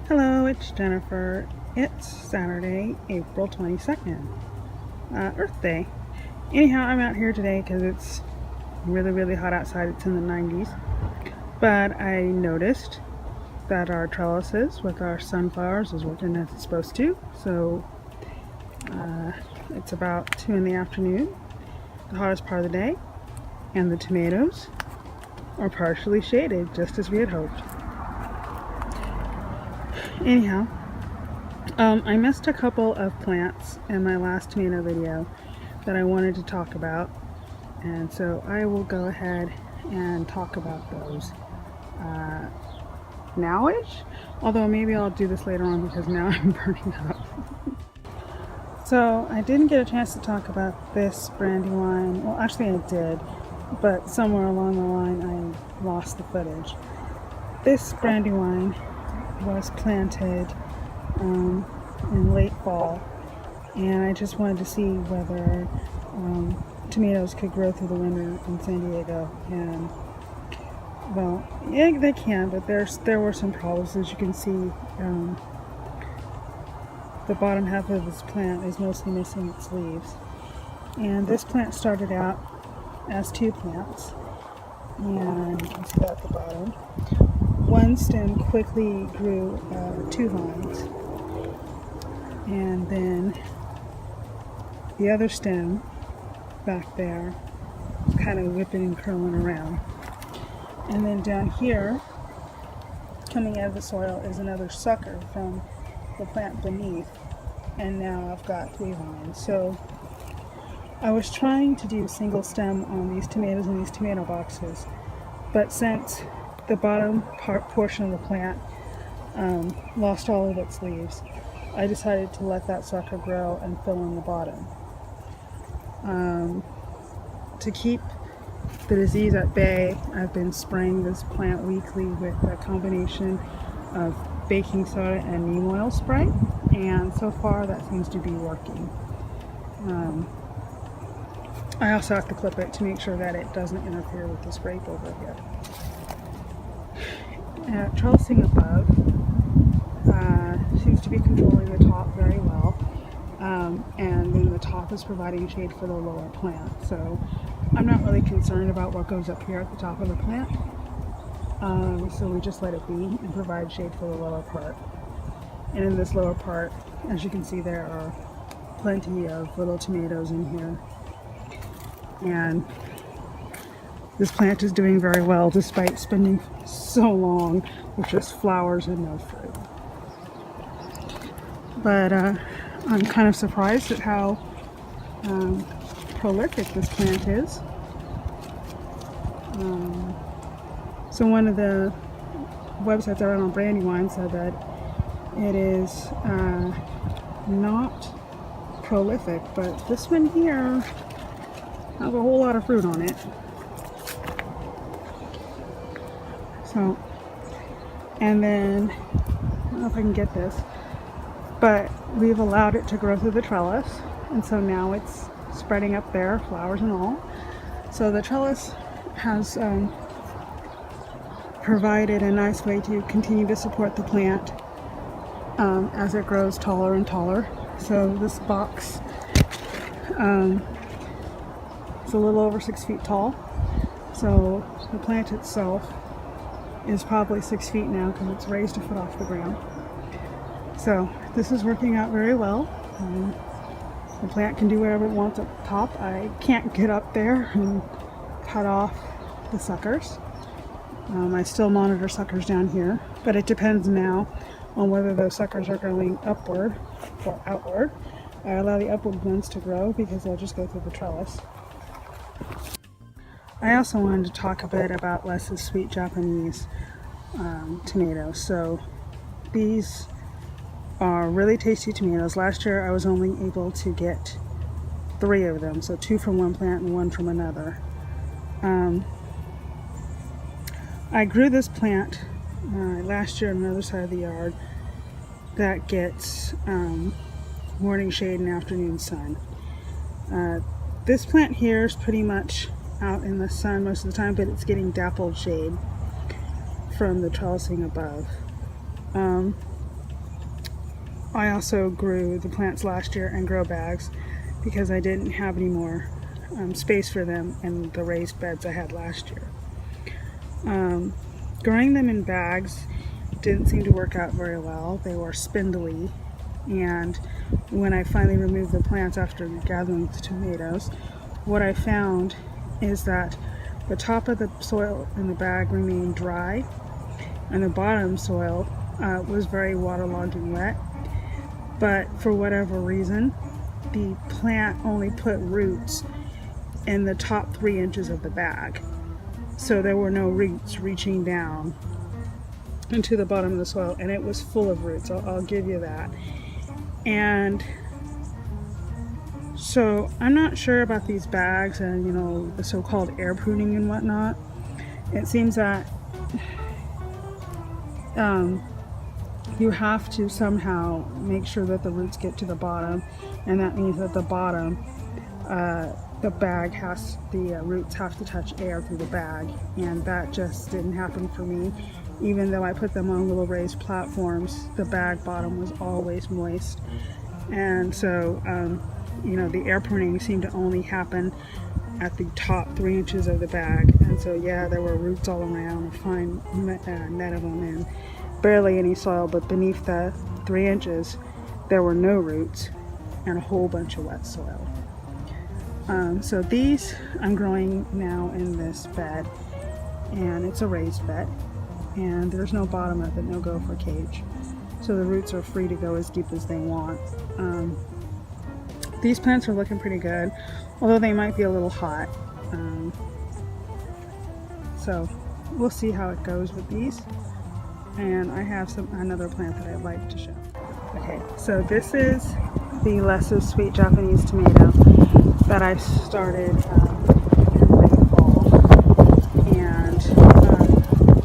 Hello, it's Jennifer. It's Saturday, April 22nd, Earth Day. Anyhow, I'm out here today because it's really hot outside. It's in the 90s. But I noticed that our trellises with our sunflowers is working as it's supposed to. So it's about 2 in the afternoon, the hottest part of the day, and the tomatoes are partially shaded, just as we had hoped. Anyhow, I missed a couple of plants in my last tomato video that I wanted to talk about, and so I will go ahead and talk about those now-ish, although maybe I'll do this later on because now I'm burning up. So I didn't get a chance to talk about this Brandywine. Well, actually I did, but somewhere along the line I lost the footage. This Brandywine was planted in late fall, and I just wanted to see whether tomatoes could grow through the winter in San Diego. And well, yeah, they can, but there were some problems. As you can see, the bottom half of this plant is mostly missing its leaves. And this plant started out as 2 plants, and you can see that at the bottom. One stem quickly grew 2 vines, and then the other stem back there is kind of whipping and curling around. And then down here, coming out of the soil, is another sucker from the plant beneath, and now I've got 3 vines. So I was trying to do single stem on these tomatoes in these tomato boxes, but since the bottom portion of the plant lost all of its leaves, I decided to let that sucker grow and fill in the bottom. To keep the disease at bay, I've been spraying this plant weekly with a combination of baking soda and neem oil spray, and so far that seems to be working. I also have to clip it to make sure that it doesn't interfere with this grape over here. Trellising above seems to be controlling the top very well, and then the top is providing shade for the lower plant. So I'm not really concerned about what goes up here at the top of the plant. So we just let it be and provide shade for the lower part. And in this lower part, as you can see, there are plenty of little tomatoes in here. And this plant is doing very well despite spending so long with just flowers and no fruit. But I'm kind of surprised at how prolific this plant is. So one of the websites I read on Brandywine said that it is not prolific, but this one here has a whole lot of fruit on it. So, and then, I don't know if I can get this, but we've allowed it to grow through the trellis, and so now it's spreading up there, flowers and all. So the trellis has provided a nice way to continue to support the plant as it grows taller and taller. So this box is a little over 6 feet tall. So the plant itself is probably 6 feet now because it's raised a foot off the ground. So this is working out very well. The plant can do whatever it wants up top. I can't get up there and cut off the suckers. I still monitor suckers down here, but it depends now on whether those suckers are growing upward or outward. I allow the upward ones to grow because they'll just go through the trellis. I also wanted to talk a bit about Les's Sweet Japanese tomatoes. So these are really tasty tomatoes. Last year I was only able to get 3 of them, so 2 from one plant and 1 from another. I grew this plant last year on the other side of the yard that gets morning shade and afternoon sun. This plant here is pretty much out in the sun most of the time, but it's getting dappled shade from the trellising above. I also grew the plants last year in grow bags because I didn't have any more space for them in the raised beds I had last year. Growing them in bags didn't seem to work out very well. They were spindly, and when I finally removed the plants after gathering the tomatoes, what I found is that the top of the soil in the bag remained dry, and the bottom soil was very waterlogged and wet. But for whatever reason, the plant only put roots in the top 3 inches of the bag. So there were no roots reaching down into the bottom of the soil, and it was full of roots. I'll give you that. And so I'm not sure about these bags and, you know, the so-called air pruning and whatnot. It seems that you have to somehow make sure that the roots get to the bottom, and that means that the bottom, the roots have to touch air through the bag, and that just didn't happen for me. Even though I put them on little raised platforms, the bag bottom was always moist. And so, you know, the air pruning seemed to only happen at the top 3 inches of the bag. And so, yeah, there were roots all around, a fine net of them, and barely any soil, but beneath the 3 inches, there were no roots and a whole bunch of wet soil. So these I'm growing now in this bed, and it's a raised bed, and there's no bottom of it, no gopher cage. So the roots are free to go as deep as they want. These plants are looking pretty good, although they might be a little hot. So we'll see how it goes with these. And I have another plant that I'd like to show. Okay, so this is the lesser sweet Japanese tomato that I started in late fall. And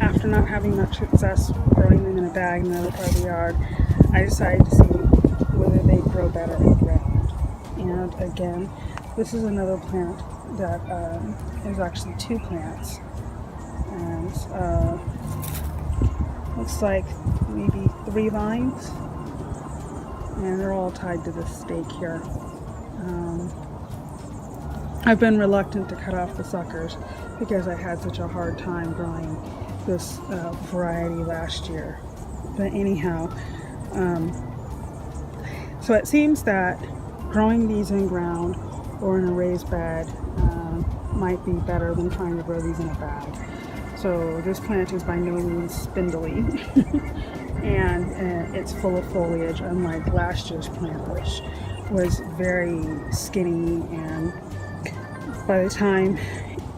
after not having much success growing them in a bag in another part of the yard, I decided to see whether they grow better in the ground. And again, this is another plant that is actually 2 plants. And looks like maybe 3 vines, and they're all tied to this stake here. I've been reluctant to cut off the suckers because I had such a hard time growing this variety last year. But anyhow, so it seems that growing these in ground or in a raised bed might be better than trying to grow these in a bag. So this plant is by no means spindly, and it's full of foliage, unlike last year's plant, which was very skinny, and by the time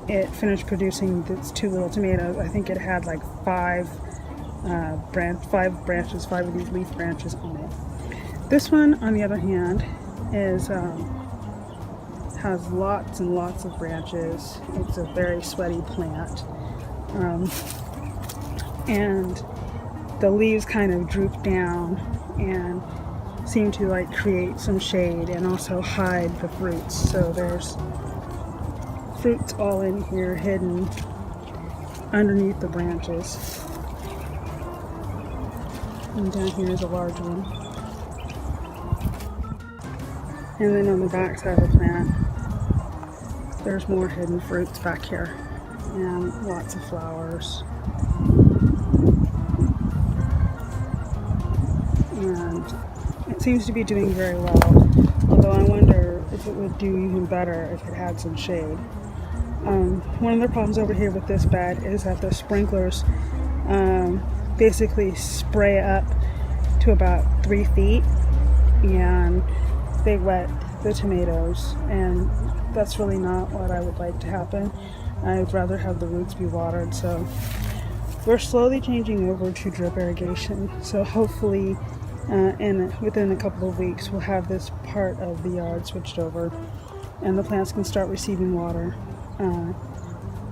it finished producing its 2 little tomatoes, I think it had like 5 branches, 5 of these leaf branches on it. This one, on the other hand, is has lots and lots of branches. It's a very sweaty plant. And the leaves kind of droop down and seem to like create some shade and also hide the fruits. So there's fruits all in here hidden underneath the branches. And down here is a large one. And then on the back side of the plant, there's more hidden fruits back here. And lots of flowers. And it seems to be doing very well, although I wonder if it would do even better if it had some shade. One of the problems over here with this bed is that the sprinklers basically spray up to about 3 feet, and they wet the tomatoes, and that's really not what I would like to happen. I'd rather have the roots be watered, so we're slowly changing over to drip irrigation. So hopefully within a couple of weeks we'll have this part of the yard switched over, and the plants can start receiving water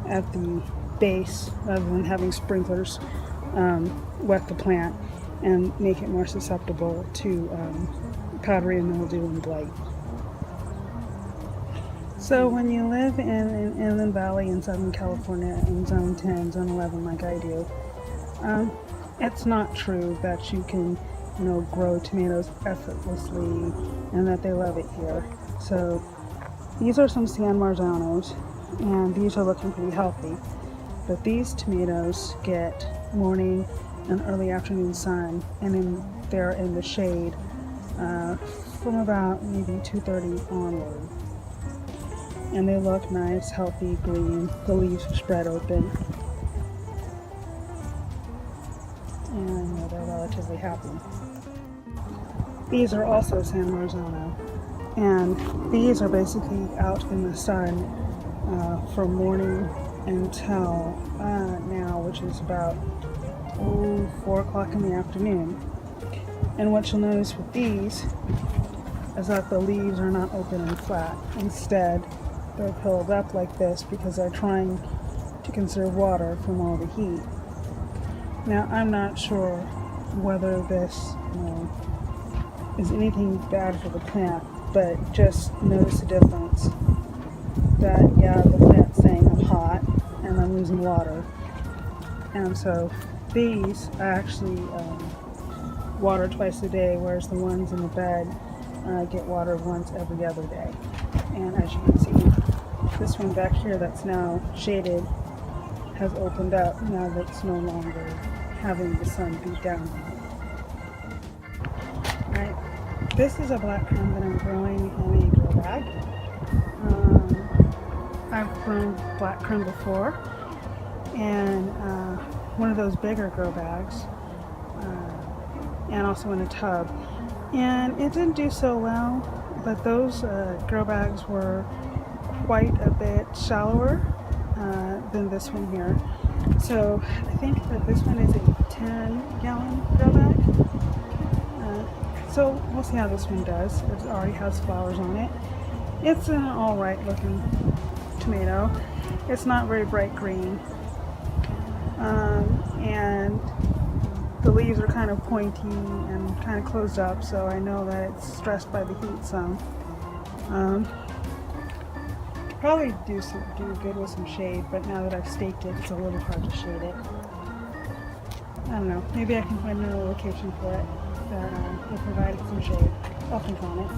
at the base rather than having sprinklers wet the plant and make it more susceptible to powdery mildew and blight. So when you live in an inland valley in Southern California in Zone 10, Zone 11 like I do, it's not true that you can grow tomatoes effortlessly and that they love it here. So these are some San Marzanos, and these are looking pretty healthy. But these tomatoes get morning and early afternoon sun, and they're in the shade from about maybe 2:30 onward. And they look nice, healthy, green. The leaves are spread open. And they're relatively happy. These are also San Marzano. And these are basically out in the sun from morning until now, which is about 4 o'clock in the afternoon. And what you'll notice with these is that the leaves are not open and flat. Instead, they're curled up like this because they're trying to conserve water from all the heat. Now, I'm not sure whether this is anything bad for the plant, but just notice the difference. That, yeah, the plant's saying I'm hot and I'm losing water. And so these I actually water twice a day, whereas the ones in the bed get watered once every other day. And as you can see, this one back here that's now shaded has opened up now that it's no longer having the sun beat down on it. Alright, this is a black crumb that I'm growing in a grow bag. I've grown black crumb before, and one of those bigger grow bags, and also in a tub. And it didn't do so well, but those grow bags were quite a bit shallower than this one here. So I think that this one is a 10-gallon grow bag. So we'll see how this one does. It already has flowers on it. It's an alright looking tomato. It's not very bright green. And the leaves are kind of pointy and kind of closed up, so I know that it's stressed by the heat some. Probably do good with some shade, but now that I've staked it, it's a little hard to shade it. I don't know. Maybe I can find another location for it that will provide some shade. I'll think on it.